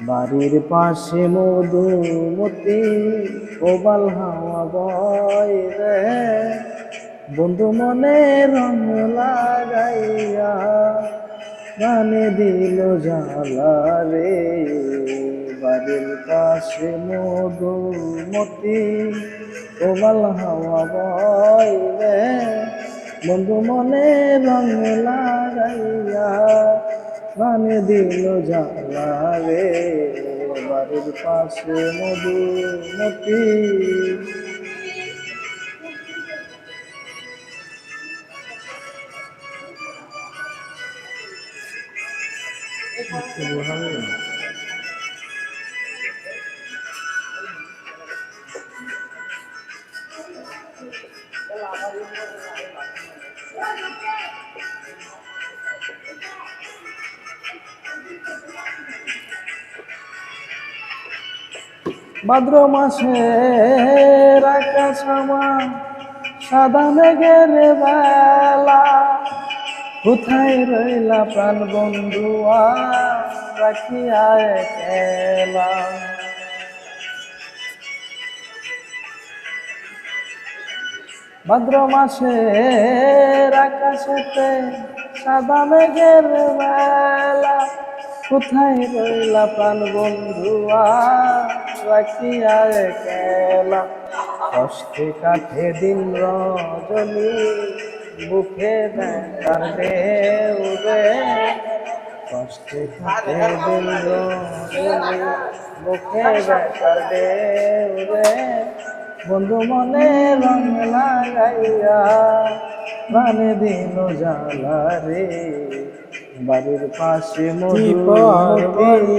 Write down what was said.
বাড়ির পাশে মধুমতি প্রবাল হাওয়া বয় রে, বন্ধু মনে রং লাগাইয়া গানে দিল জ্বালা রে। বাড়ির পাশে মধুমতি প্রবাল হাওয়া বয় রে, বন্ধু মনে রং লাগাইয়া গানে দিল জ্বালা রে। বাড়ির পাশে মধুমতি। ভাদ্র মাসের আকাশ আমার সাদা মেঘের বেলা, কোথায় রইলা প্রাণ বন্ধুয়া রাখিয়া একলা। ভাদ্র মাসের আকাশেতে সাদা মেঘের বেলা, কোথায় রইলা প্রাণ বন্ধুয়া রাখিয়া একলা। কষ্টে কাটে দিন রজনী বুকে ব্যথার ঢেউ রে, কষ্টে কাটে দিন রজনী বুকে ব্যথার ঢেউ রে। বন্ধু মনে রং লাগাইয়া প্রাণে দিল জ্বালা রে। বাড়ির পাশে মধুমতি।